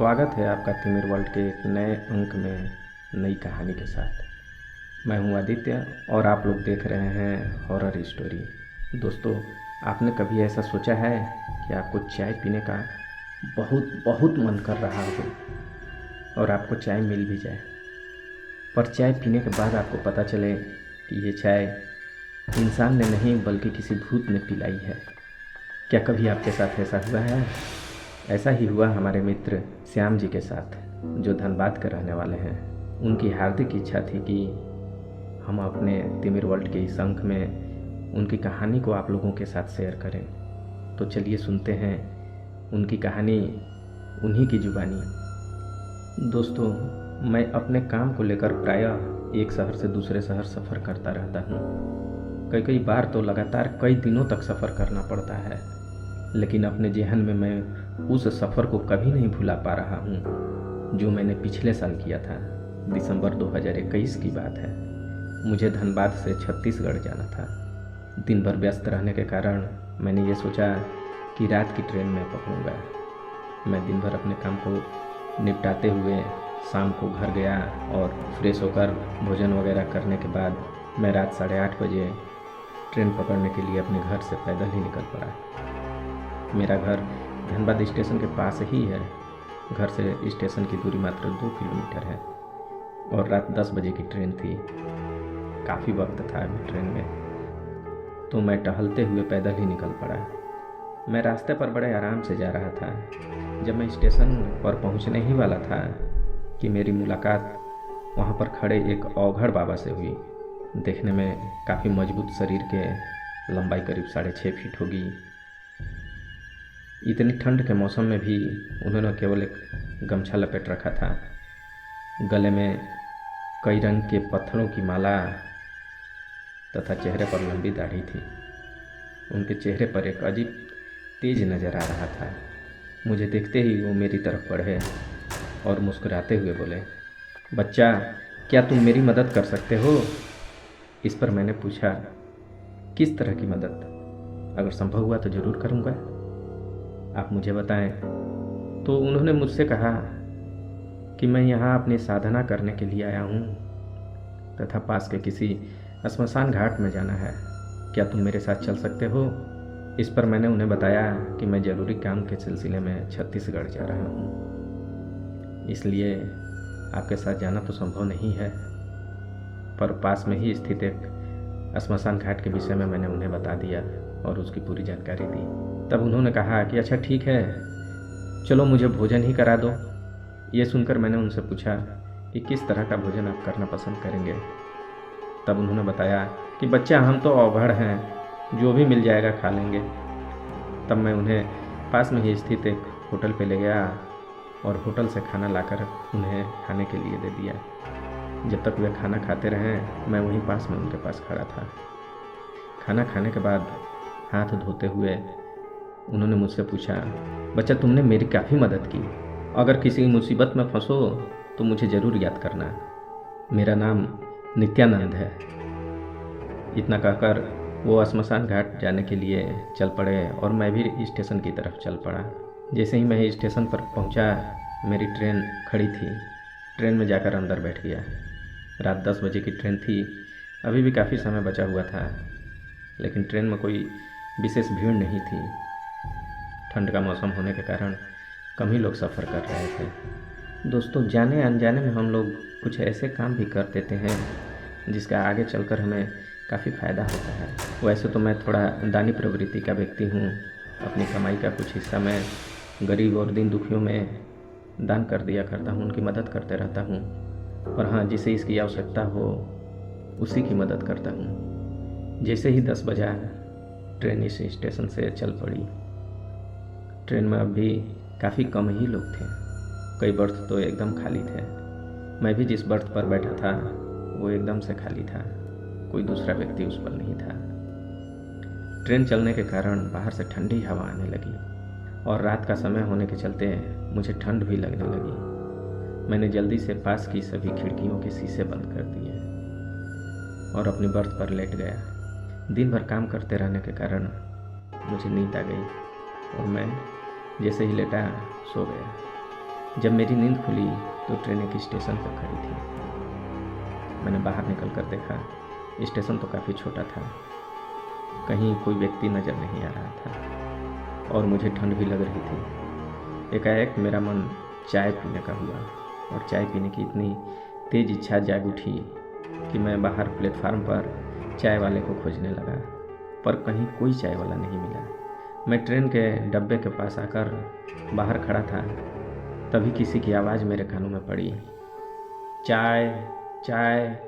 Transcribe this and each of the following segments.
स्वागत है आपका तिमिर वर्ल्ड के एक नए अंक में नई कहानी के साथ। मैं हूं आदित्य और आप लोग देख रहे हैं हॉरर स्टोरी। दोस्तों, आपने कभी ऐसा सोचा है कि आपको चाय पीने का बहुत बहुत मन कर रहा हो और आपको चाय मिल भी जाए, पर चाय पीने के बाद आपको पता चले कि ये चाय इंसान ने नहीं बल्कि किसी भूत ने पिलाई है। क्या कभी आपके साथ ऐसा हुआ है? ऐसा ही हुआ हमारे मित्र श्याम जी के साथ, जो धनबाद के रहने वाले हैं। उनकी हार्दिक इच्छा थी कि हम अपने तिमिर वर्ल्ड के इस अंक में उनकी कहानी को आप लोगों के साथ शेयर करें। तो चलिए सुनते हैं उनकी कहानी उन्हीं की जुबानी। दोस्तों, मैं अपने काम को लेकर प्रायः एक शहर से दूसरे शहर सफ़र करता रहता हूँ। कई बार तो लगातार कई दिनों तक सफ़र करना पड़ता है, लेकिन अपने ज़हन में मैं उस सफ़र को कभी नहीं भुला पा रहा हूँ जो मैंने पिछले साल किया था। दिसंबर 2021 की बात है। मुझे धनबाद से छत्तीसगढ़ जाना था। दिन भर व्यस्त रहने के कारण मैंने ये सोचा कि रात की ट्रेन में पकड़ूंगा। मैं दिन भर अपने काम को निपटाते हुए शाम को घर गया और फ्रेश होकर भोजन वगैरह करने के बाद मैं रात 8:30 बजे ट्रेन पकड़ने के लिए अपने घर से पैदल ही निकल पड़ा। मेरा घर धनबाद स्टेशन के पास ही है। घर से स्टेशन की दूरी मात्र 2 किलोमीटर है और रात 10 बजे की ट्रेन थी। काफ़ी वक्त था अभी ट्रेन में, तो मैं टहलते हुए पैदल ही निकल पड़ा। मैं रास्ते पर बड़े आराम से जा रहा था। जब मैं स्टेशन पर पहुंचने ही वाला था कि मेरी मुलाकात वहां पर खड़े एक औघड़ बाबा से हुई। देखने में काफ़ी मजबूत शरीर के, लंबाई करीब 6.5 फीट होगी। इतनी ठंड के मौसम में भी उन्होंने केवल एक गमछा लपेट रखा था। गले में कई रंग के पत्थरों की माला तथा चेहरे पर लंबी दाढ़ी थी। उनके चेहरे पर एक अजीब तेज नज़र आ रहा था। मुझे देखते ही वो मेरी तरफ बढ़े और मुस्कुराते हुए बोले, बच्चा, क्या तुम मेरी मदद कर सकते हो? इस पर मैंने पूछा, किस तरह की मदद? अगर संभव हुआ तो ज़रूर करूँगा, आप मुझे बताएं। तो उन्होंने मुझसे कहा कि मैं यहाँ अपनी साधना करने के लिए आया हूँ तथा पास के किसी श्मशान घाट में जाना है। क्या तुम मेरे साथ चल सकते हो? इस पर मैंने उन्हें बताया कि मैं ज़रूरी काम के सिलसिले में छत्तीसगढ़ जा रहा हूँ, इसलिए आपके साथ जाना तो संभव नहीं है। पर पास में ही स्थित एक श्मशान घाट के विषय में मैंने उन्हें बता दिया और उसकी पूरी जानकारी दी। तब उन्होंने कहा कि अच्छा ठीक है, चलो मुझे भोजन ही करा दो। ये सुनकर मैंने उनसे पूछा कि किस तरह का भोजन आप करना पसंद करेंगे। तब उन्होंने बताया कि बच्चा, हम तो औभड़ हैं, जो भी मिल जाएगा खा लेंगे। तब मैं उन्हें पास में ही स्थित एक होटल पे ले गया और होटल से खाना लाकर उन्हें खाने के लिए दे दिया। जब तक वे खाना खाते रहे, मैं वहीं पास में उनके पास खड़ा था। खाना खाने के बाद हाथ धोते हुए उन्होंने मुझसे पूछा, बच्चा, तुमने मेरी काफ़ी मदद की। अगर किसी मुसीबत में फंसो तो मुझे ज़रूर याद करना। मेरा नाम नित्यानंद है। इतना कहकर वो श्मशान घाट जाने के लिए चल पड़े और मैं भी स्टेशन की तरफ चल पड़ा। जैसे ही मैं स्टेशन पर पहुंचा, मेरी ट्रेन खड़ी थी। ट्रेन में जाकर अंदर बैठ गया। रात 10 बजे की ट्रेन थी। अभी भी काफ़ी समय बचा हुआ था, लेकिन ट्रेन में कोई विशेष भीड़ नहीं थी। ठंड का मौसम होने के कारण कम ही लोग सफ़र कर रहे थे। दोस्तों, जाने अनजाने में हम लोग कुछ ऐसे काम भी कर देते हैं जिसका आगे चलकर हमें काफ़ी फ़ायदा होता है। वैसे तो मैं थोड़ा दानी प्रवृत्ति का व्यक्ति हूँ। अपनी कमाई का कुछ हिस्सा मैं गरीब और दीन दुखियों में दान कर दिया करता हूँ, उनकी मदद करते रहता हूँ। और हाँ, जिसे इसकी आवश्यकता हो उसी की मदद करता हूँ। जैसे ही 10 बजा, ट्रेन इस स्टेशन से चल पड़ी। ट्रेन में अभी काफ़ी कम ही लोग थे। कई बर्थ तो एकदम खाली थे। मैं भी जिस बर्थ पर बैठा था वो एकदम से खाली था। कोई दूसरा व्यक्ति उस पर नहीं था। ट्रेन चलने के कारण बाहर से ठंडी हवा आने लगी और रात का समय होने के चलते मुझे ठंड भी लगने लगी। मैंने जल्दी से पास की सभी खिड़कियों के शीशे बंद कर दिए और अपनी बर्थ पर लेट गया। दिन भर काम करते रहने के कारण मुझे नींद आ गई और मैं जैसे ही लेटा सो गया। जब मेरी नींद खुली तो ट्रेन एक स्टेशन पर खड़ी थी। मैंने बाहर निकल कर देखा, स्टेशन तो काफ़ी छोटा था, कहीं कोई व्यक्ति नज़र नहीं आ रहा था और मुझे ठंड भी लग रही थी। एकाएक मेरा मन चाय पीने का हुआ और चाय पीने की इतनी तेज़ इच्छा जाग उठी कि मैं बाहर प्लेटफार्म पर चाय वाले को खोजने लगा, पर कहीं कोई चाय वाला नहीं मिला। मैं ट्रेन के डब्बे के पास आकर बाहर खड़ा था, तभी किसी की आवाज़ मेरे कानों में पड़ी, चाय चाय,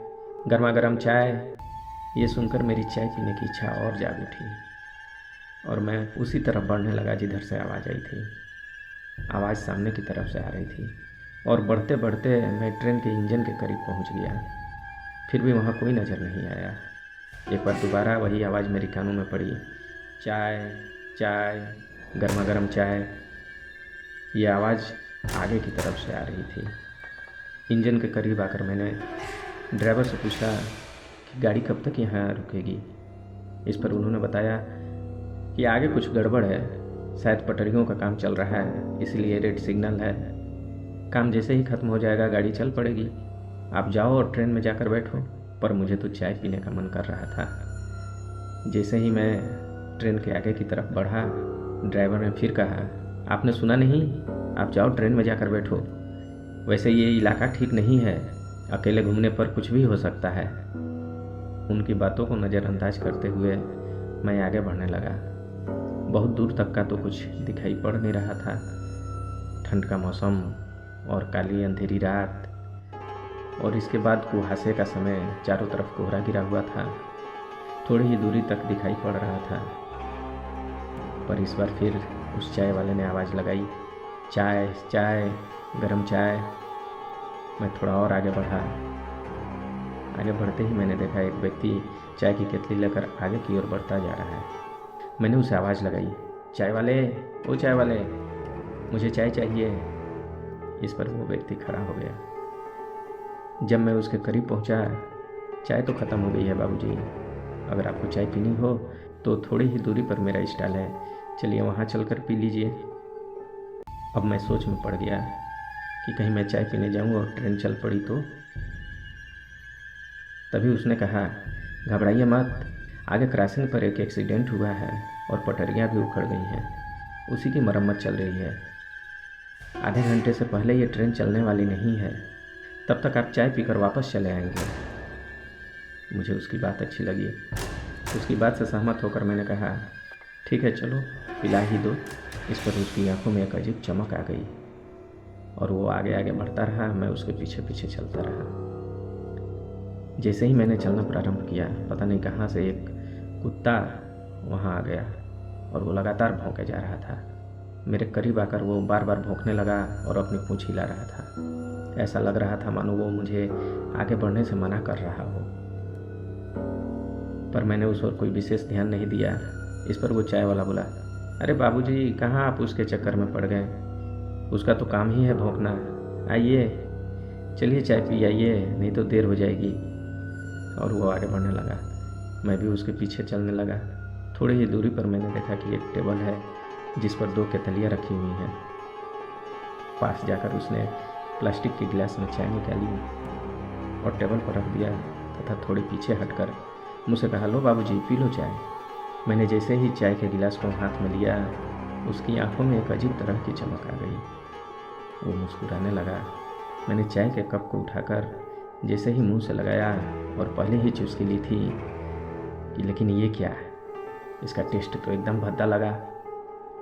गर्मा गर्म चाय। ये सुनकर मेरी चाय पीने की इच्छा और जाग उठी और मैं उसी तरफ बढ़ने लगा जिधर से आवाज़ आई थी। आवाज़ सामने की तरफ से आ रही थी और बढ़ते बढ़ते मैं ट्रेन के इंजन के करीब पहुंच गया। फिर भी वहाँ कोई नज़र नहीं आया। एक बार दोबारा वही आवाज़ मेरी कानों में पड़ी, चाय चाय, गर्मा गर्म चाय। ये आवाज़ आगे की तरफ से आ रही थी। इंजन के करीब आकर मैंने ड्राइवर से पूछा कि गाड़ी कब तक यहाँ रुकेगी। इस पर उन्होंने बताया कि आगे कुछ गड़बड़ है, शायद पटरियों का काम चल रहा है, इसलिए रेड सिग्नल है। काम जैसे ही ख़त्म हो जाएगा गाड़ी चल पड़ेगी, आप जाओ और ट्रेन में जाकर बैठो। पर मुझे तो चाय पीने का मन कर रहा था। जैसे ही मैं ट्रेन के आगे की तरफ बढ़ा, ड्राइवर ने फिर कहा, आपने सुना नहीं, आप जाओ ट्रेन में जाकर बैठो। वैसे ये इलाका ठीक नहीं है, अकेले घूमने पर कुछ भी हो सकता है। उनकी बातों को नज़रअंदाज करते हुए मैं आगे बढ़ने लगा। बहुत दूर तक का तो कुछ दिखाई पड़ नहीं रहा था। ठंड का मौसम और काली अंधेरी रात और इसके बाद कुहासे का समय, चारों तरफ कोहरा गिरा हुआ था। थोड़ी ही दूरी तक दिखाई पड़ रहा था। पर इस बार फिर उस चाय वाले ने आवाज़ लगाई, चाय चाय, गरम चाय। मैं थोड़ा और आगे बढ़ा। आगे बढ़ते ही मैंने देखा एक व्यक्ति चाय की केतली लेकर आगे की ओर बढ़ता जा रहा है। मैंने उसे आवाज़ लगाई, चाय वाले, ओ चाय वाले, मुझे चाय चाहिए। इस पर वो व्यक्ति खड़ा हो गया। जब मैं उसके करीब पहुंचा, चाय तो ख़त्म हो गई है बाबूजी, अगर आपको चाय पीनी हो तो थोड़ी ही दूरी पर मेरा स्टॉल है, चलिए वहाँ चलकर पी लीजिए। अब मैं सोच में पड़ गया कि कहीं मैं चाय पीने जाऊँ और ट्रेन चल पड़ी तो। तभी उसने कहा, घबराइए मत, आगे क्रॉसिंग पर एक एक्सीडेंट हुआ है और पटरियाँ भी उखड़ गई हैं, उसी की मरम्मत चल रही है। आधे घंटे से पहले ये ट्रेन चलने वाली नहीं है, तब तक आप चाय पीकर वापस चले आएंगे। मुझे उसकी बात अच्छी लगी। उसकी बात से सहमत होकर मैंने कहा, ठीक है चलो पिला ही दो। इस पर उसकी आंखों में एक अजीब चमक आ गई और वो आगे आगे बढ़ता रहा, मैं उसके पीछे पीछे चलता रहा। जैसे ही मैंने चलना प्रारंभ किया, पता नहीं कहाँ से एक कुत्ता वहाँ आ गया और वो लगातार भौंके जा रहा था। मेरे करीब आकर वो बार बार भौंकने लगा और अपनी पूंछ हिला रहा था। ऐसा लग रहा था मानो वो मुझे आगे बढ़ने से मना कर रहा हो, पर मैंने उस ओर कोई विशेष ध्यान नहीं दिया। इस पर वो चाय वाला बोला, अरे बाबूजी, कहाँ आप उसके चक्कर में पड़ गए, उसका तो काम ही है भौंकना, आइए चलिए चाय पी आइए, नहीं तो देर हो जाएगी। और वो आगे बढ़ने लगा। मैं भी उसके पीछे चलने लगा। थोड़ी ही दूरी पर मैंने देखा कि एक टेबल है जिस पर 2 केतलियाँ रखी हुई हैं। पास जाकर उसने प्लास्टिक के गिलास में चाय निकाली और टेबल पर रख दिया तथा थोड़ी पीछे हटकर मुझसे कहा, लो बाबूजी पी लो चाय। मैंने जैसे ही चाय के गिलास को हाथ में लिया, उसकी आंखों में एक अजीब तरह की चमक आ गई। वो मुस्कुराने लगा। मैंने चाय के कप को उठाकर जैसे ही मुंह से लगाया और पहले ही चुस्की ली थी कि लेकिन ये क्या है, इसका टेस्ट तो एकदम भद्दा लगा।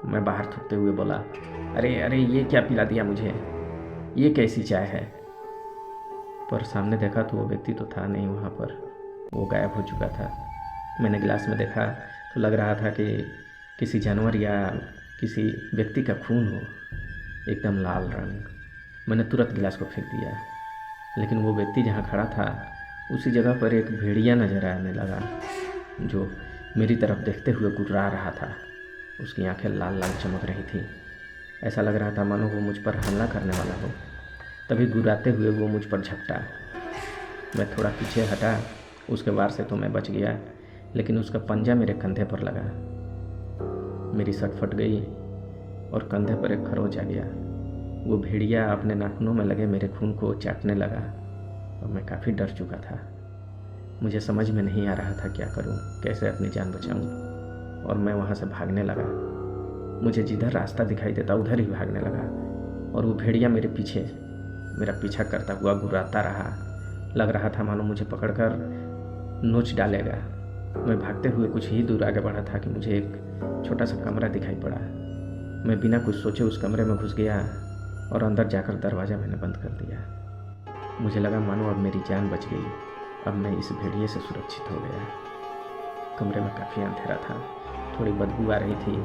मैं बाहर थूकते हुए बोला, अरे अरे ये क्या पिला दिया मुझे, ये कैसी चाय है। पर सामने देखा तो वो व्यक्ति तो था नहीं वहाँ पर, वो गायब हो चुका था। मैंने गिलास में देखा तो लग रहा था कि किसी जानवर या किसी व्यक्ति का खून हो, एकदम लाल रंग। मैंने तुरंत गिलास को फेंक दिया, लेकिन वो व्यक्ति जहाँ खड़ा था उसी जगह पर एक भेड़िया नजर आने लगा जो मेरी तरफ देखते हुए गुर्रा रहा था। उसकी आंखें लाल लाल चमक रही थी। ऐसा लग रहा था मानो वो मुझ पर हमला करने वाला हो। तभी गुर्राते हुए वो मुझ पर झपटा। मैं थोड़ा पीछे हटा, उसके वार से तो मैं बच गया, लेकिन उसका पंजा मेरे कंधे पर लगा। मेरी शर्ट फट गई और कंधे पर एक खरोंच आ गया। वो भेड़िया अपने नाखूनों में लगे मेरे खून को चाटने लगा और मैं काफ़ी डर चुका था। मुझे समझ में नहीं आ रहा था क्या करूं, कैसे अपनी जान बचाऊं, और मैं वहाँ से भागने लगा। मुझे जिधर रास्ता दिखाई देता उधर ही भागने लगा और वो भेड़िया मेरे पीछे मेरा पीछा करता हुआ घुराता रहा। लग रहा था मानो मुझे पकड़कर नोच डालेगा। मैं भागते हुए कुछ ही दूर आगे बढ़ा था कि मुझे एक छोटा सा कमरा दिखाई पड़ा। मैं बिना कुछ सोचे उस कमरे में घुस गया और अंदर जाकर दरवाज़ा मैंने बंद कर दिया। मुझे लगा मानो अब मेरी जान बच गई, अब मैं इस भेड़िए से सुरक्षित हो गया। कमरे में काफ़ी अंधेरा था, थोड़ी बदबू आ रही थी,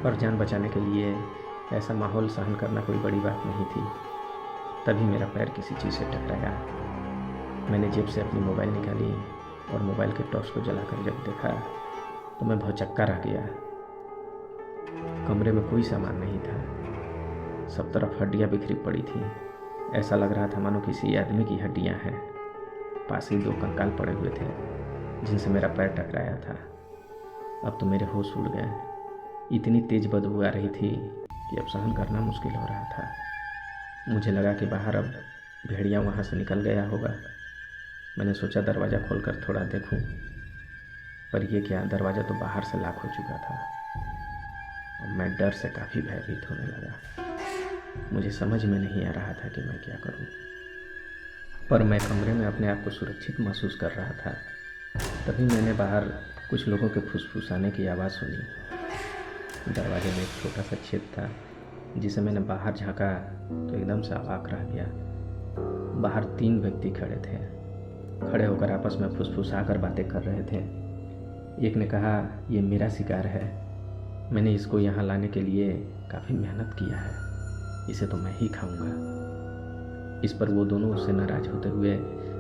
और जान बचाने के लिए ऐसा माहौल सहन करना कोई बड़ी बात नहीं थी। तभी मेरा पैर किसी चीज़ से टकराया। मैंने जेब से अपनी मोबाइल निकाली और मोबाइल के टॉर्च को जलाकर जब देखा तो मैं भौचक्का रह गया। कमरे में कोई सामान नहीं था, सब तरफ हड्डियाँ बिखरी पड़ी थी। ऐसा लग रहा था मानो किसी आदमी की हड्डियाँ हैं। पास ही 2 कंकाल पड़े हुए थे जिनसे मेरा पैर टकराया था। अब तो मेरे होश उड़ गए। इतनी तेज बदबू आ रही थी कि अब सहन करना मुश्किल हो रहा था। मुझे लगा कि बाहर अब भेड़िया वहाँ से निकल गया होगा। मैंने सोचा दरवाज़ा खोलकर थोड़ा देखूं, पर यह क्या, दरवाज़ा तो बाहर से लॉक हो चुका था और मैं डर से काफ़ी भयभीत होने लगा। मुझे समझ में नहीं आ रहा था कि मैं क्या करूं, पर मैं कमरे में अपने आप को सुरक्षित महसूस कर रहा था। तभी मैंने बाहर कुछ लोगों के फुसफुसाने की आवाज़ सुनी। दरवाजे में एक छोटा सा छेद था जिसे मैंने बाहर झाँका तो एकदम से अवाक रह गया। बाहर 3 व्यक्ति खड़े थे, खड़े होकर आपस में फुसफुसाकर बातें कर रहे थे। एक ने कहा, ये मेरा शिकार है, मैंने इसको यहाँ लाने के लिए काफ़ी मेहनत किया है, इसे तो मैं ही खाऊंगा। इस पर वो दोनों उससे नाराज होते हुए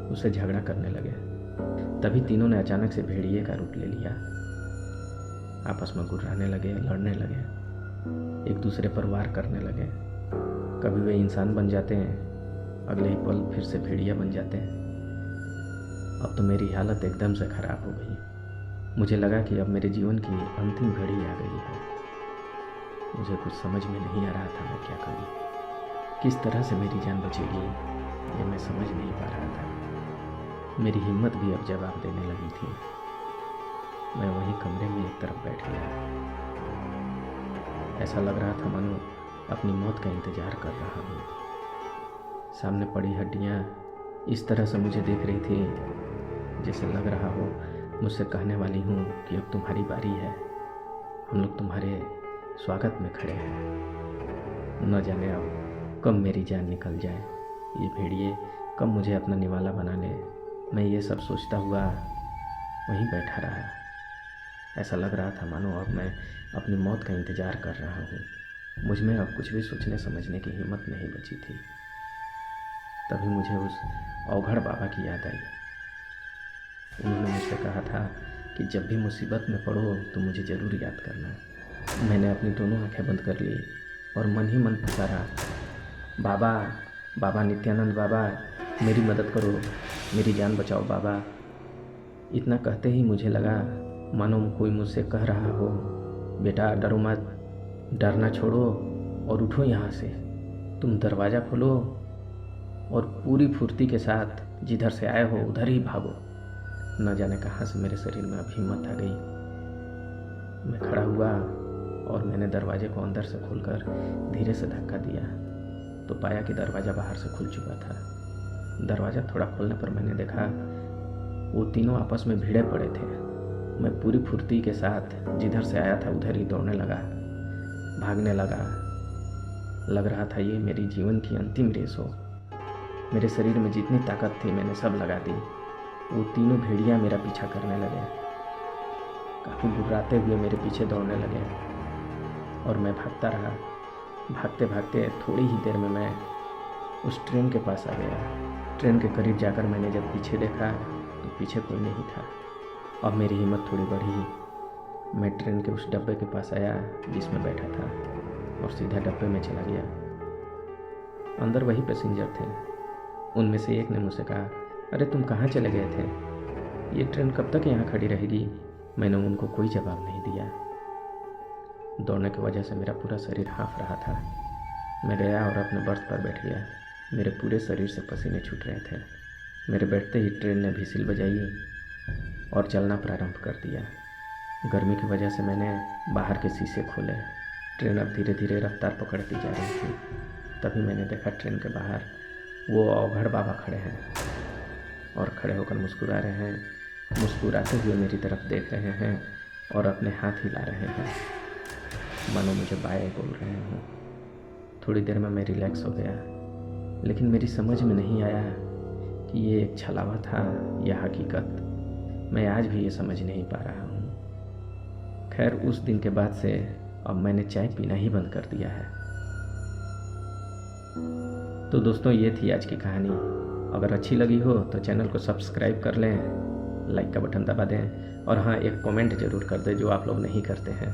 उससे झगड़ा करने लगे। तभी तीनों ने अचानक से भेड़िए का रूप ले लिया। आपस में गुर्राने लगे, लड़ने लगे, एक दूसरे पर वार करने लगे। कभी वे इंसान बन जाते हैं, अगले ही पल फिर से भेड़िया बन जाते हैं। अब तो मेरी हालत एकदम से ख़राब हो गई। मुझे लगा कि अब मेरे जीवन की अंतिम घड़ी आ गई है। मुझे कुछ समझ में नहीं आ रहा था मैं क्या करूं, किस तरह से मेरी जान बचेगी, ये मैं समझ नहीं पा रहा था। मेरी हिम्मत भी अब जवाब देने लगी थी। मैं वहीं कमरे में एक तरफ बैठ गया। ऐसा लग रहा था मानो अपनी मौत का इंतज़ार कर रहा हूँ। सामने पड़ी हड्डियाँ इस तरह से मुझे देख रही थी जैसे लग रहा हो मुझसे कहने वाली हूँ कि अब तुम्हारी बारी है, हम लोग तुम्हारे स्वागत में खड़े हैं। न जाने अब कब मेरी जान निकल जाए, ये भेड़िए कब मुझे अपना निवाला बना ले। मैं ये सब सोचता हुआ वहीं बैठा रहा। ऐसा लग रहा था मानो अब मैं अपनी मौत का इंतज़ार कर रहा हूँ। मुझ में अब कुछ भी सोचने समझने की हिम्मत नहीं बची थी। तभी मुझे उस औघड़ बाबा की याद आई। उन्होंने मुझसे कहा था कि जब भी मुसीबत में पड़ो तो मुझे ज़रूर याद करना। मैंने अपनी दोनों आंखें बंद कर ली और मन ही मन पुकारा, बाबा, बाबा नित्यानंद बाबा, मेरी मदद करो, मेरी जान बचाओ बाबा। इतना कहते ही मुझे लगा मानो कोई मुझसे कह रहा हो, बेटा डरो मत, डरना छोड़ो और उठो यहाँ से, तुम दरवाज़ा खोलो और पूरी फुर्ती के साथ जिधर से आए हो उधर ही भागो। न जाने कहाँ से मेरे शरीर में अब हिम्मत आ गई। मैं खड़ा हुआ और मैंने दरवाजे को अंदर से खोलकर धीरे से धक्का दिया तो पाया कि दरवाज़ा बाहर से खुल चुका था। दरवाज़ा थोड़ा खोलने पर मैंने देखा वो तीनों आपस में भिड़े पड़े थे। मैं पूरी फुर्ती के साथ जिधर से आया था उधर ही दौड़ने लगा, भागने लगा। लग रहा था ये मेरी जीवन की अंतिम रेस हो। मेरे शरीर में जितनी ताकत थी मैंने सब लगा दी। वो तीनों भेड़िया मेरा पीछा करने लगे, काफ़ी गुर्राते हुए मेरे पीछे दौड़ने लगे और मैं भागता रहा। भागते भागते थोड़ी ही देर में मैं उस ट्रेन के पास आ गया। ट्रेन के करीब जाकर मैंने जब पीछे देखा तो पीछे कोई नहीं था। अब मेरी हिम्मत थोड़ी बढ़ी। मैं ट्रेन के उस डब्बे के पास आया जिसमें बैठा था और सीधा डब्बे में चला गया। अंदर वही पैसेंजर थे। उनमें से एक ने मुझसे कहा, अरे तुम कहाँ चले गए थे, ये ट्रेन कब तक यहाँ खड़ी रहेगी? मैंने उनको कोई जवाब नहीं दिया। दौड़ने की वजह से मेरा पूरा शरीर हाँफ रहा था। मैं गया और अपने बर्थ पर बैठ गया। मेरे पूरे शरीर से पसीने छूट रहे थे। मेरे बैठते ही ट्रेन ने व्हिसिल बजाई और चलना प्रारंभ कर दिया। गर्मी की वजह से मैंने बाहर के शीशे खोले। ट्रेन अब धीरे धीरे रफ्तार पकड़ती जा रही थी। तभी मैंने देखा ट्रेन के बाहर वो अवघड़ बाबा खड़े हैं और खड़े होकर मुस्कुरा रहे हैं। मुस्कुराते हुए मेरी तरफ देख रहे हैं और अपने हाथ हिला रहे हैं, मानो मुझे बाय बोल रहे हों। थोड़ी देर में मैं रिलैक्स हो गया, लेकिन मेरी समझ में नहीं आया कि ये एक छलावा था या हकीकत। मैं आज भी ये समझ नहीं पा रहा हूँ। खैर, उस दिन के बाद से अब मैंने चाय पीना ही बंद कर दिया है। तो दोस्तों, ये थी आज की कहानी। अगर अच्छी लगी हो तो चैनल को सब्सक्राइब कर लें, लाइक का बटन दबा दें और हाँ, एक कमेंट ज़रूर कर दें जो आप लोग नहीं करते हैं।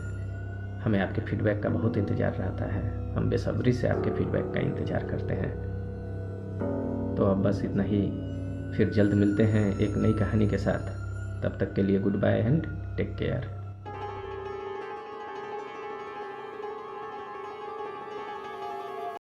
हमें आपके फीडबैक का बहुत इंतज़ार रहता है। हम बेसब्री से आपके फीडबैक का इंतज़ार करते हैं। तो अब बस इतना ही। फिर जल्द मिलते हैं एक नई कहानी के साथ। तब तक के लिए good bye and take care.